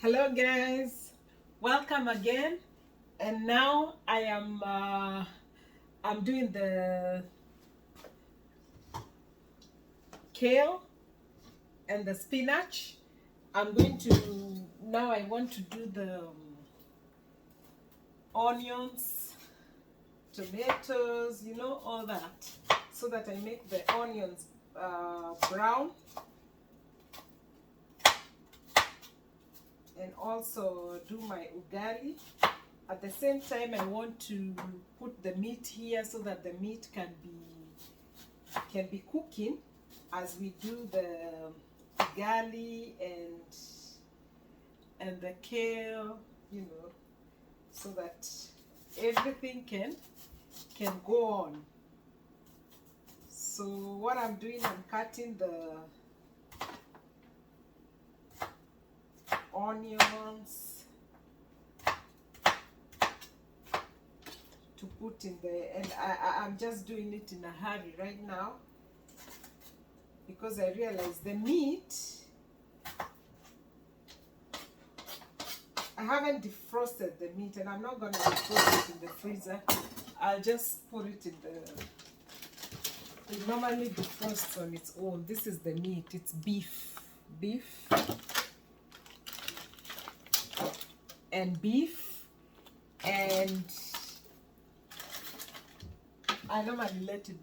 Hello guys, welcome again. And now I'm doing the kale and the spinach. I'm going to now I want to do the onions, tomatoes, all that, so that I make the onions brown, and also do my ugali. At the same time, I want to put the meat here so that the meat can be cooking as we do the ugali and the kale, so that everything can go on. So what I'm doing, I'm cutting the onions to put in there, and I'm just doing it in a hurry right now because I realize the meat, I haven't defrosted the meat, and I'm not going to defrost it in the freezer. I'll just put it in it normally defrosts on its own. This is the meat. It's beef and I normally let it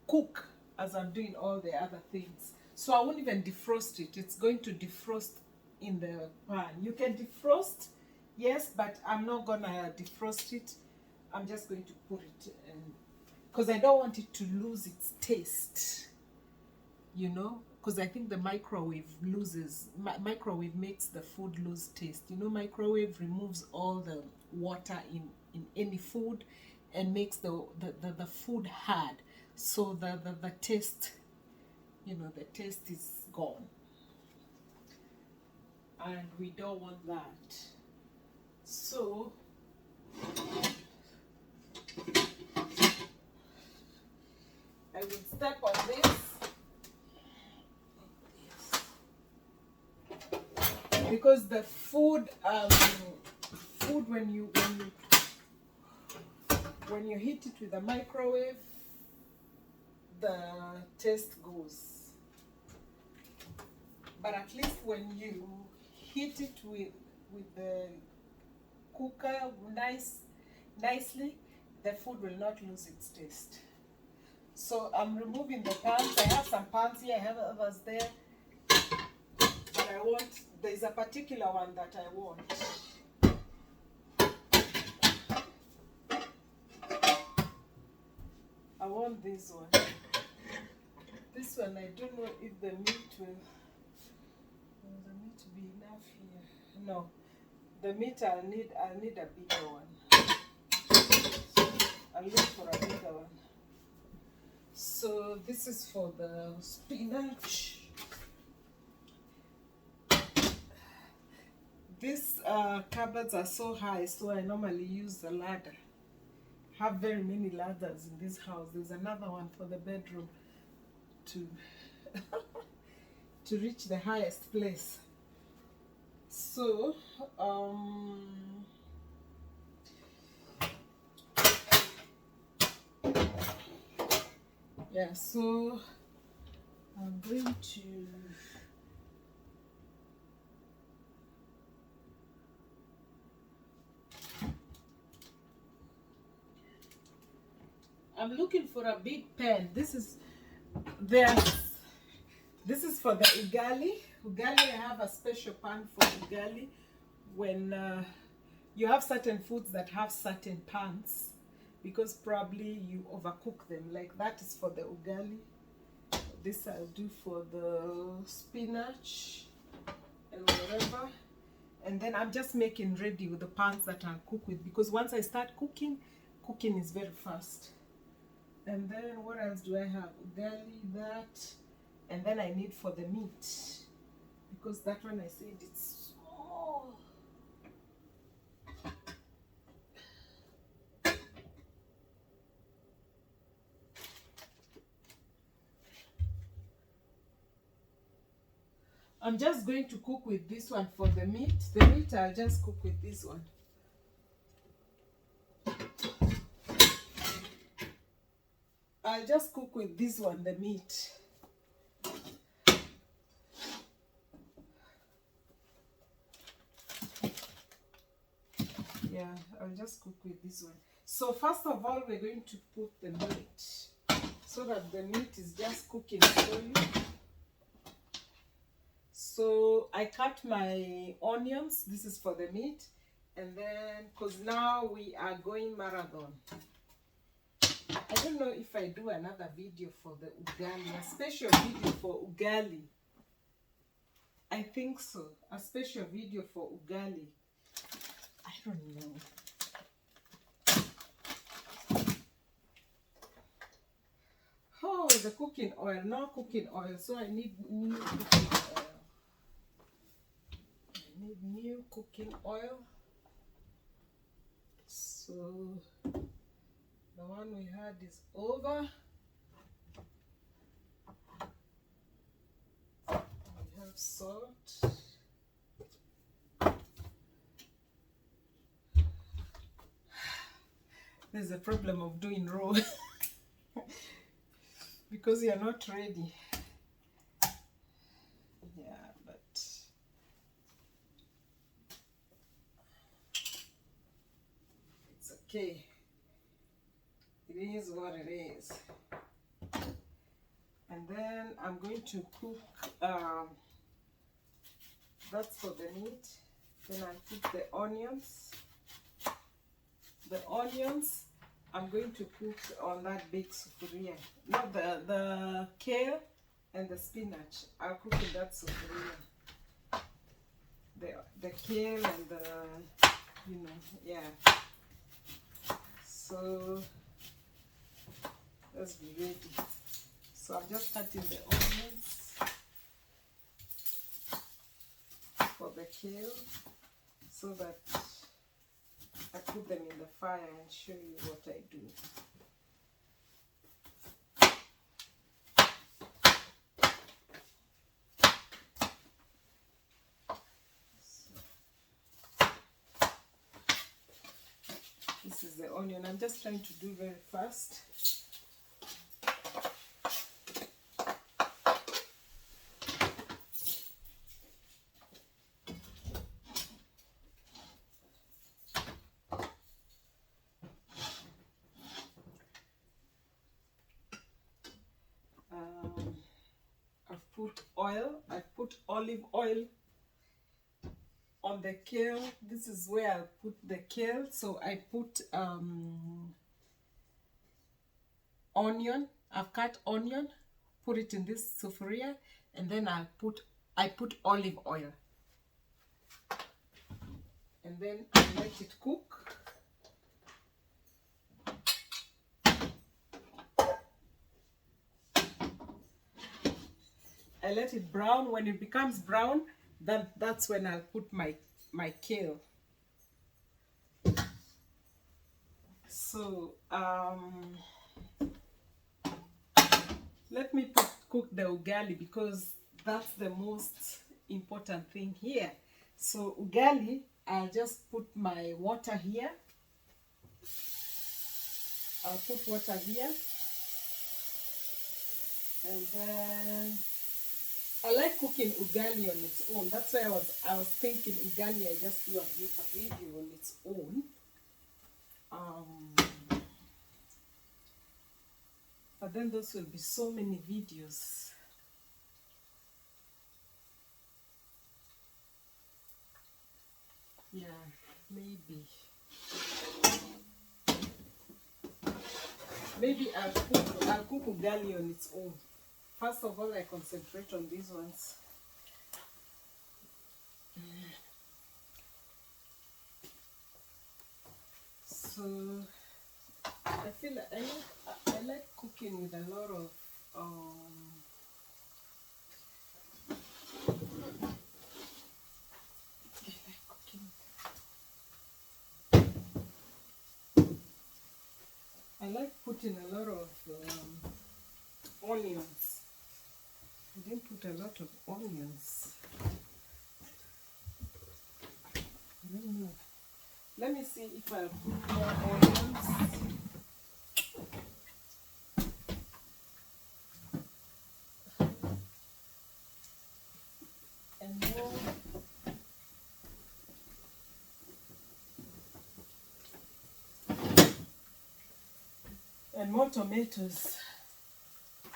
cook as I'm doing all the other things. So I won't even defrost it. It's going to defrost in the pan. You can defrost, yes, but I'm not gonna defrost it. I'm just going to put it in because I don't want it to lose its taste, because I think the microwave makes the food lose taste. Microwave removes all the water in any food and makes the food hard, so the taste, the taste is gone, and we don't want that. So I will step on this because the food when you heat it with a microwave, the taste goes. But at least when you heat it with the cooker nicely, the food will not lose its taste. So I'm removing the pans. I have some pans here, I have others there, but there's a particular one that I want. I want this one. This one, I don't know if the meat will be enough here. No, the meat I'll need a bigger one. I'll look for a bigger one. So this is for the spinach. These cupboards are so high, so I normally use a ladder. Have very many ladders in this house. There's another one for the bedroom to to reach the highest place. So yeah, so I'm going to I'm looking for a big pan. This is for the ugali. Ugali, I have a special pan for ugali. When you have certain foods that have certain pans, because probably you overcook them. Like that is for the ugali. This I'll do for the spinach and whatever. And then I'm just making ready with the pans that I'll cook with, because once I start cooking is very fast. And then what else do I have? Ugali, that, and then I need for the meat, because that one I said it's small. I'm just going to cook with this one for the meat. The meat I'll just cook with this one. I'll just cook with this one, the meat. Yeah, I'll just cook with this one. So first of all, we're going to put the meat so that the meat is just cooking slowly. So I cut my onions. This is for the meat. And then, because now we are going marathon. I don't know if I do another video for the ugali, a special video for ugali. I think so. A special video for ugali. I don't know. Oh, the cooking oil. No cooking oil. So I need new cooking oil. I need new cooking oil. So the one we had is over. We have salt. There's a problem of doing raw because you're not ready. Yeah, but it's okay. It is what it is. And then I'm going to cook, that's for the meat. Then I put the onions. The onions, I'm going to cook on that big sufuria. Not the kale and the spinach. I'll cook in that sufuria. The kale and the, you know, yeah. So let's be ready. So I'm just cutting the onions for the kale so that I put them in the fire and show you what I do. So, this is the onion. I'm just trying to do very fast. I've put oil. I've put olive oil on the kale. This is where I put the kale. So I put onion. I've cut onion, put it in this sufuria, and then I put olive oil, and then I let it cook. I let it brown. When it becomes brown, that's when I'll put my kale. So let me cook the ugali because that's the most important thing here. So ugali, I'll just put my water here. I'll put water here, and then I like cooking ugali on its own. That's why I was thinking ugali, I just do a video on its own. But then those will be so many videos. Yeah, maybe I'll cook ugali on its own. First of all, I concentrate on these ones. So I feel like I like cooking with a lot of I like putting a lot of onions. I didn't put a lot of onions. let me see if I put more onions. And more. And more tomatoes.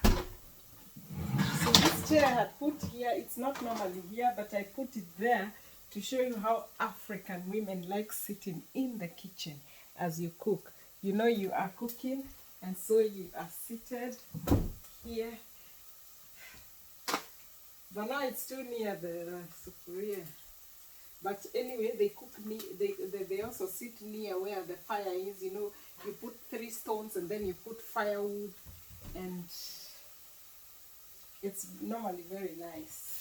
So this chair I had put here, it's not normally here, but I put it there to show you how African women like sitting in the kitchen as you cook. You know you are cooking, and so you are seated here. But now it's too near the sufuria. But anyway, they cook they also sit near where the fire is. You know, you put 3 stones and then you put firewood, and it's normally very nice.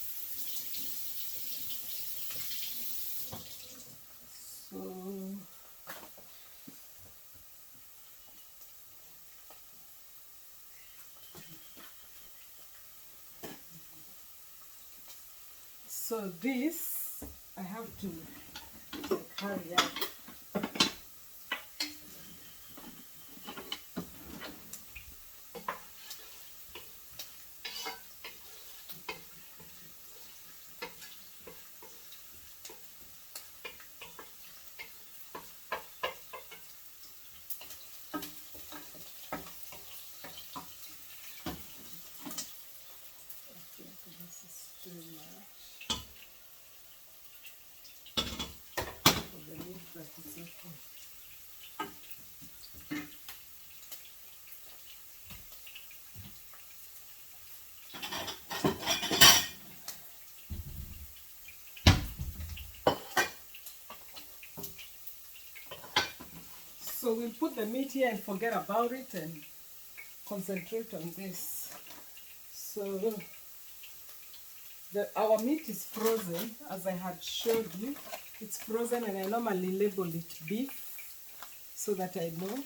So this I have to hurry up. So we'll put the meat here and forget about it and concentrate on this. So our meat is frozen, as I had showed you. It's frozen, and I normally label it beef so that I know.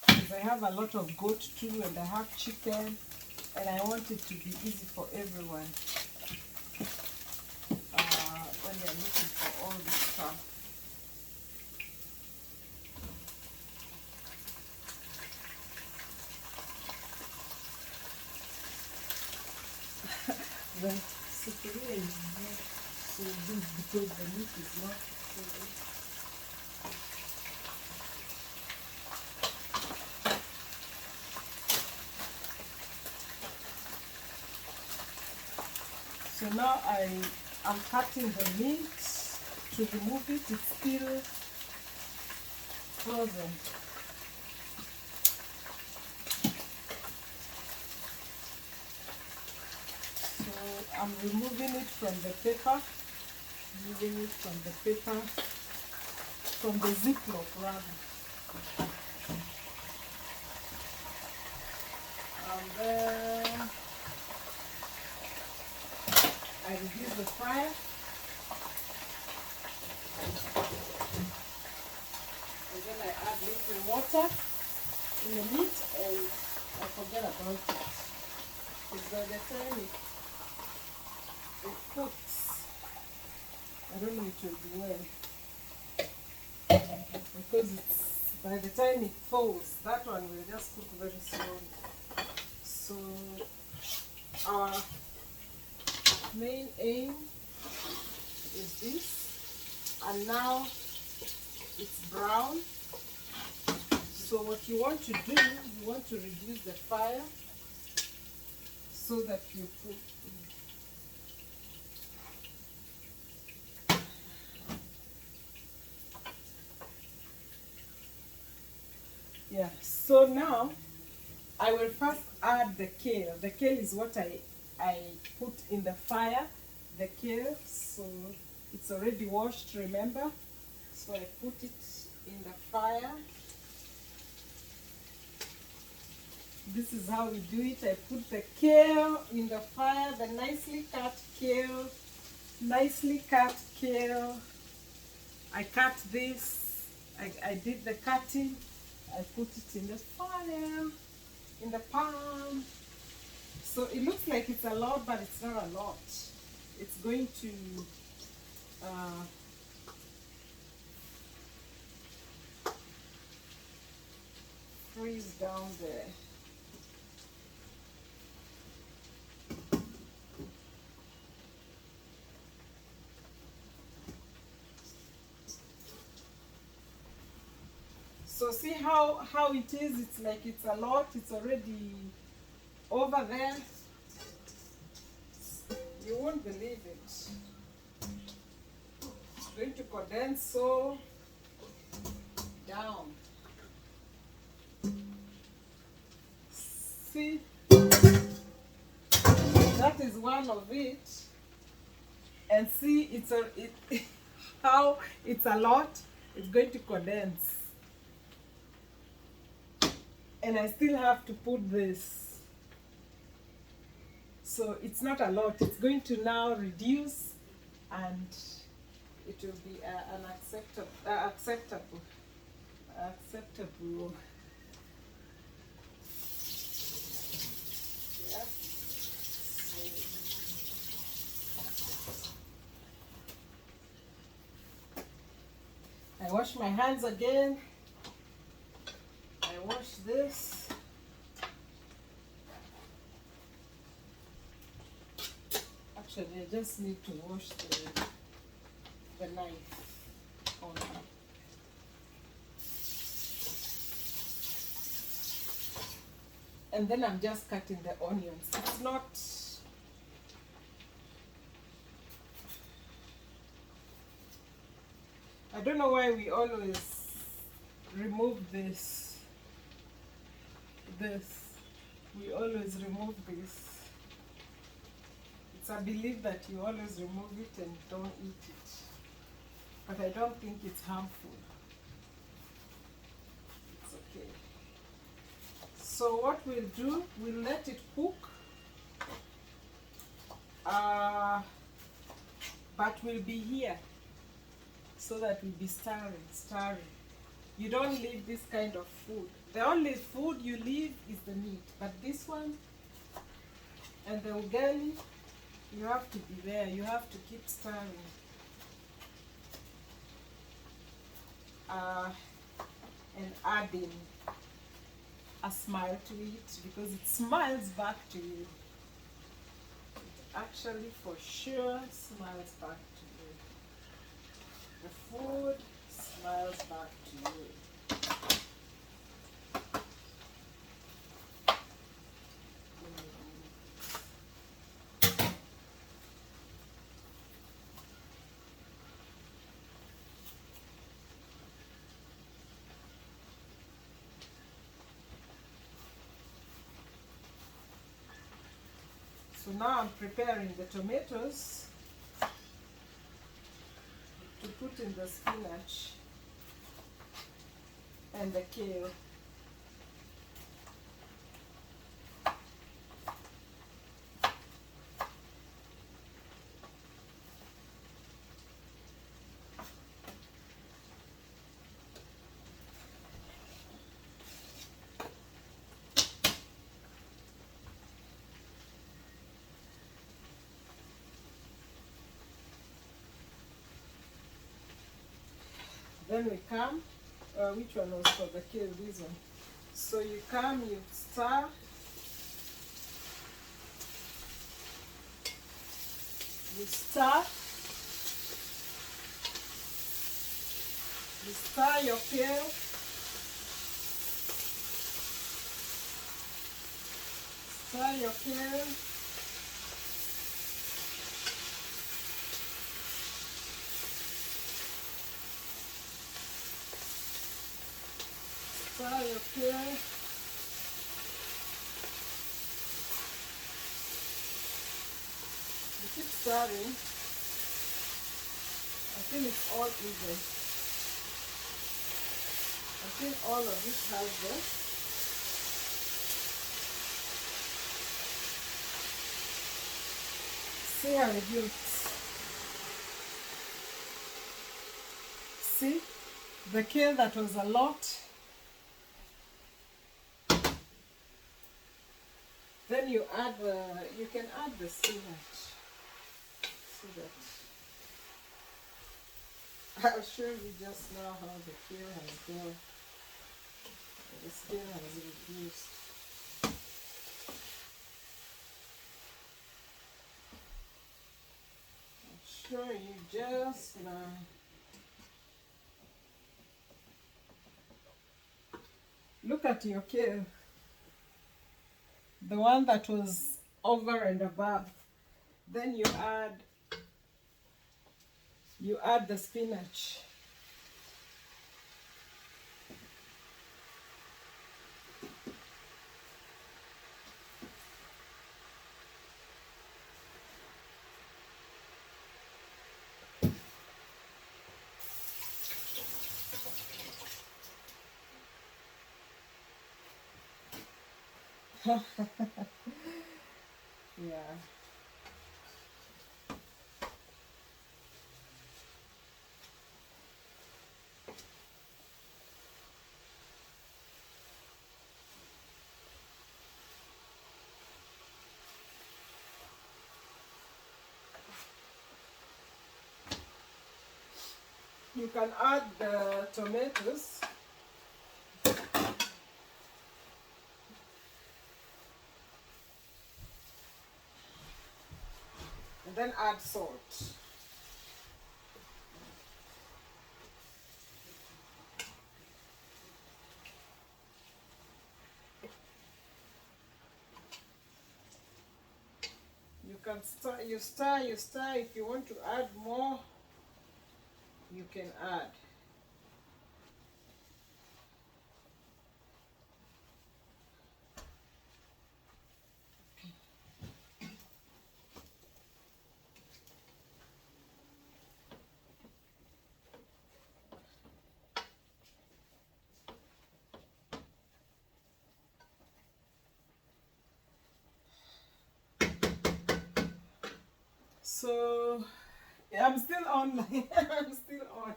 Because I have a lot of goat too, and I have chicken, and I want it to be easy for everyone when they're looking for all this stuff. The sufuria is not so big because the meat is not so big. So now I am cutting the meat to remove it. It's still frozen. I'm removing it from the paper, from the Ziploc rather. And then I reduce the fire. And then I add little water in the meat, and I forget about it. Because by the time it cooks, I don't know it will be well, because it's by the time it falls, that one will just cook very slowly. So our main aim is this, and now it's brown. So what you want to do, you want to reduce the fire so that you put so now I will first add the kale. The kale is what I put in the fire, the kale. So it's already washed, remember? So I put it in the fire. This is how we do it. I put the kale in the fire, the nicely cut kale. I cut this. I did the cutting. I put it in the fire, in the pan. So it looks like it's a lot, but it's not a lot. It's going to down there. So see how it is? It's like it's a lot. It's already over there. You won't believe it. It's going to condense so down. See, that is one of it. And see, it's how it's a lot. It's going to condense. And I still have to put this. So it's not a lot. It's going to now reduce, and it will be an acceptable. Yeah. I wash my hands again. I wash this. Actually, I just need to wash the knife only. And then I'm just cutting the onions. It's not... I don't know why we always remove this. We always remove this. It's a belief that you always remove it and don't eat it. But I don't think it's harmful. It's okay. So what we'll do, we'll let it cook. But we'll be here so that we'll be stirring. You don't leave this kind of food. The only food you leave is the meat. But this one and the ugali, you have to be there. You have to keep stirring. And adding a smile to it, because it smiles back to you. It actually for sure smiles back to you. The food smiles back to you. So now I'm preparing the tomatoes to put in the spinach and the kale. Then we come, which one was for the kale? This one. So you come, you stir. You stir. You stir your kale. Stir your kale. Stir your kale. You keep stirring until it's all even. Until all of it has this. See how it looks. See? The kale that was a lot. Then you add you can add the spinach. So that I'll show you just now how the kale has gone. The skin has reduced. I'll show you just now. Look at your kale. The one that was over and above. Then you add the spinach. Yeah. You can add the tomatoes. And then add salt. You can stir, you stir, you stir. If you want to add more, you can add. So yeah, I'm still on. I'm still on.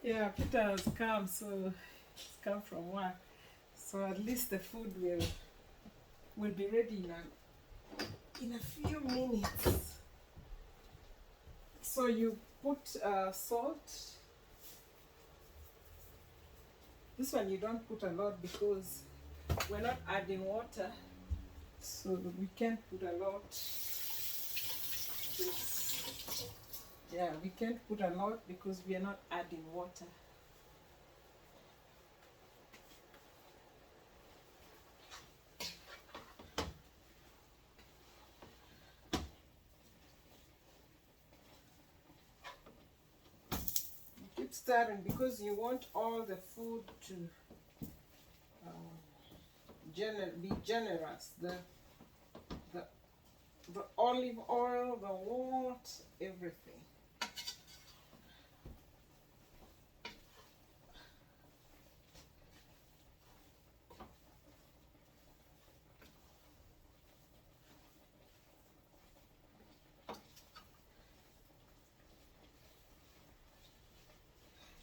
Yeah, Peter has come, so he's come from work. So at least the food will be ready in a few minutes. So you put salt. This one you don't put a lot because we're not adding water, so we can't put a lot. Yeah, we can't put a lot because we are not adding water. Keep stirring because you want all the food to be generous. The olive oil, the wort, everything.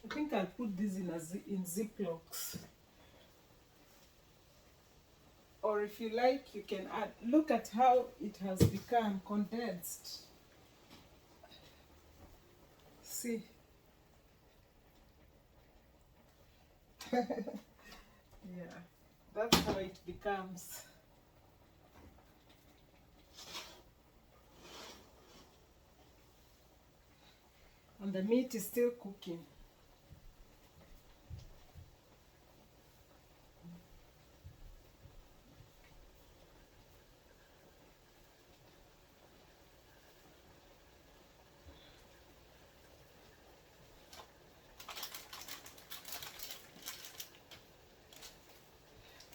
I think I'll put this in Ziplocs. Or if you like, you can add. Look at how it has become condensed. See? Yeah, that's how it becomes. And the meat is still cooking.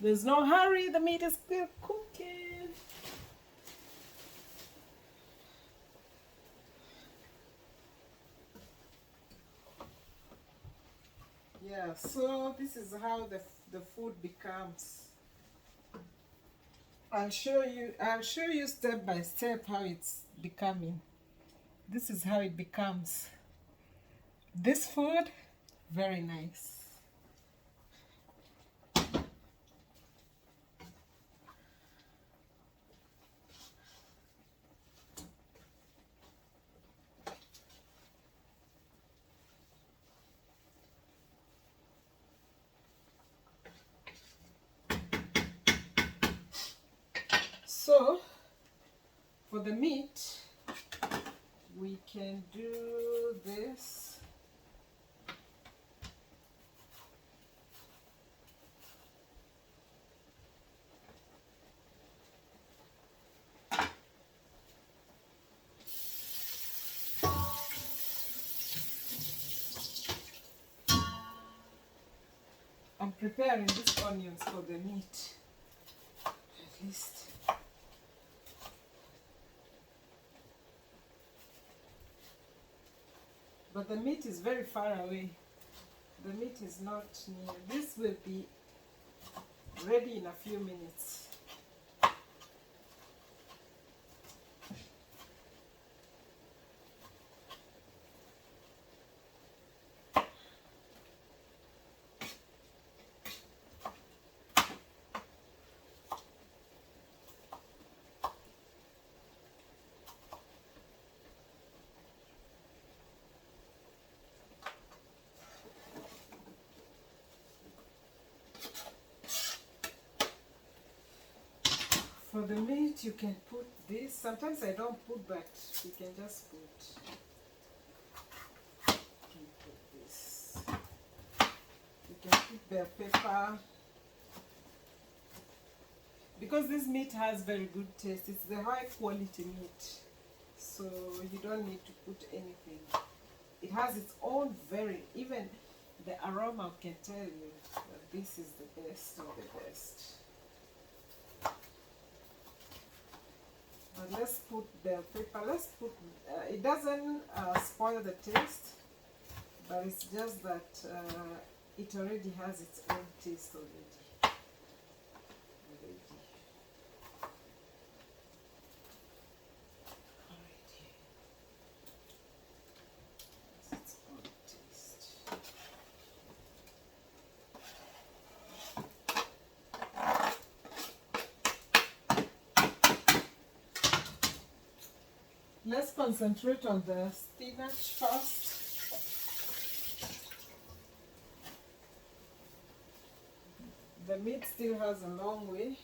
There's no hurry, the meat is still cooking. Yeah, so this is how the food becomes. I'll show you step by step how it's becoming. This is how it becomes. This food, very nice. So for the meat, we can do this. I'm preparing these onions for the meat, at least. But the meat is very far away. The meat is not near. This will be ready in a few minutes. For the meat, you can put this. Sometimes I don't put, but you can just put. You can put this. You can put bell pepper. Because this meat has very good taste. It's the high quality meat, so you don't need to put anything. It has its own even the aroma can tell you that this is the best of the best. But let's put bell pepper. Let's put, it doesn't spoil the taste, but it's just that it already has its own taste already. Its own taste. Let's concentrate on the spinach first. The meat still has a long way.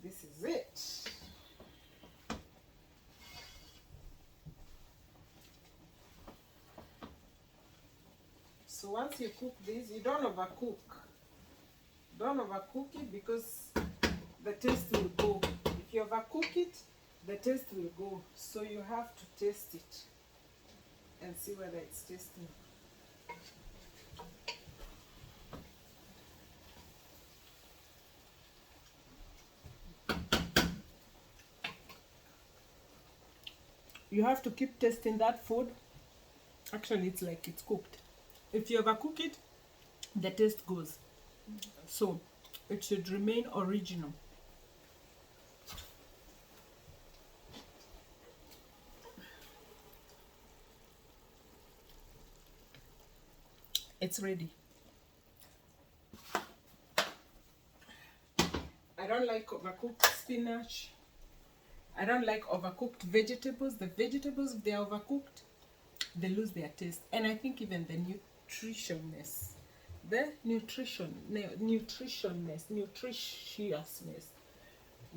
This is it. So once you cook this, you don't overcook. Don't overcook it because the taste will go. If you overcook it, the taste will go. So you have to taste it and see whether it's tasting. You have to keep tasting that food. Actually, it's like it's cooked. If you overcook it, the taste goes. So it should remain original. It's ready. I don't like overcooked spinach. I don't like overcooked vegetables. The vegetables, if they are overcooked, they lose their taste. And I think even the nutritionness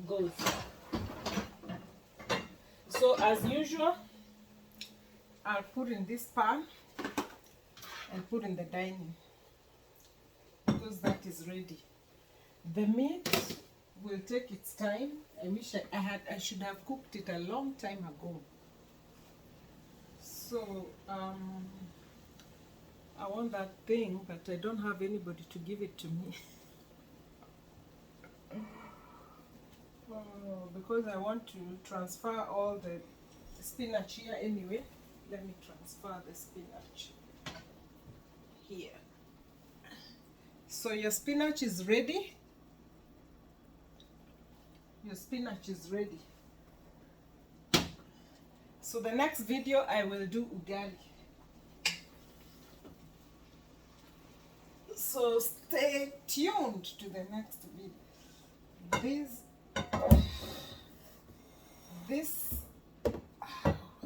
goes. So as usual, I'll put in this pan and put in the dining because that is ready. The meat will take its time. I wish I should have cooked it a long time ago. So I want that thing, but I don't have anybody to give it to me. Because I want to transfer all the spinach here anyway. Let me transfer the spinach here. So your spinach is ready. Your spinach is ready. So the next video I will do ugali. So stay tuned to the next video.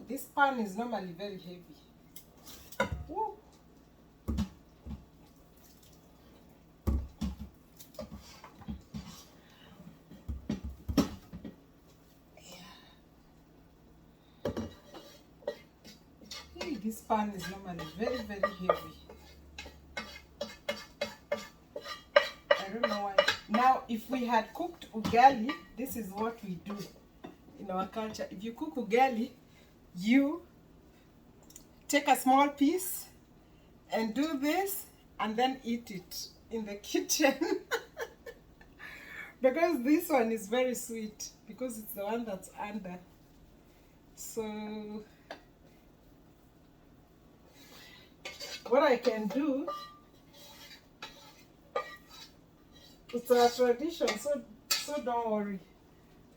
This pan is normally very heavy. Woo. This pan is normally very, very heavy. I don't know why. Now, if we had cooked ugali, this is what we do in our culture. If you cook ugali, you take a small piece and do this and then eat it in the kitchen. Because this one is very sweet, because it's the one that's under. So what I can do, it's a tradition, so don't worry.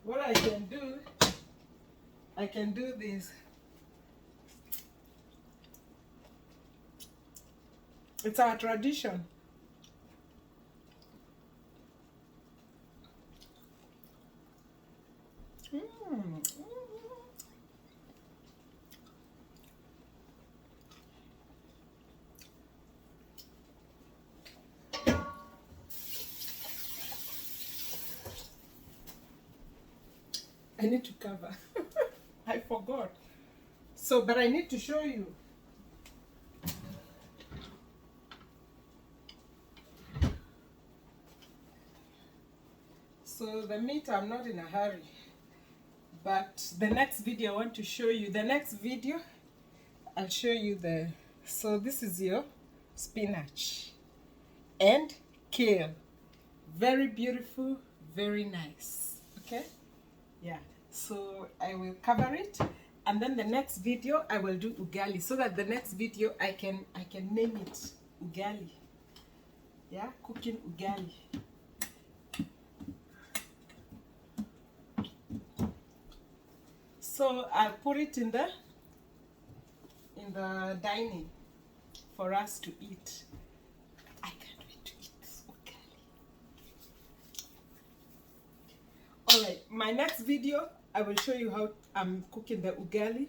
What I can do this. It's our tradition. I need to cover. I forgot. So, but I need to show you. So the meat, I'm not in a hurry. But the next video I want to show you. The next video, I'll show you the... So this is your spinach and kale. Very beautiful, very nice. Okay? Yeah. So I will cover it, and then the next video I will do ugali, so that the next video I can name it ugali. Yeah, cooking ugali. So I'll put it in the dining for us to eat. I can't wait to eat this ugali. Alright, my next video I will show you how I'm cooking the ugali.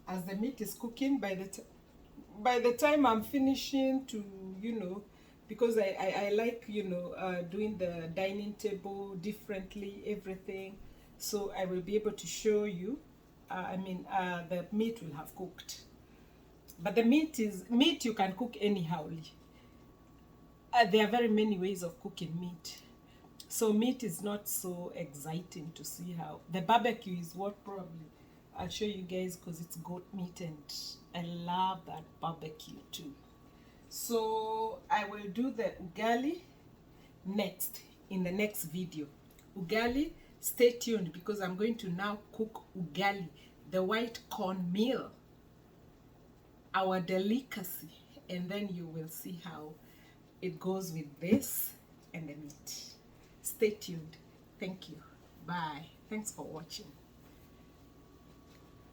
As the meat is cooking, by the time I'm finishing to, you know, because I like, you know, doing the dining table differently, everything. So I will be able to show you. The meat will have cooked. But the meat you can cook anyhow. There are very many ways of cooking meat. So meat is not so exciting to see how. The barbecue is what probably I'll show you guys, because it's goat meat and I love that barbecue too. So I will do the ugali next, in the next video. Ugali, stay tuned, because I'm going to now cook ugali, the white corn meal, our delicacy, and then you will see how it goes with this and the meat. Stay tuned. Thank you. Bye. Thanks for watching.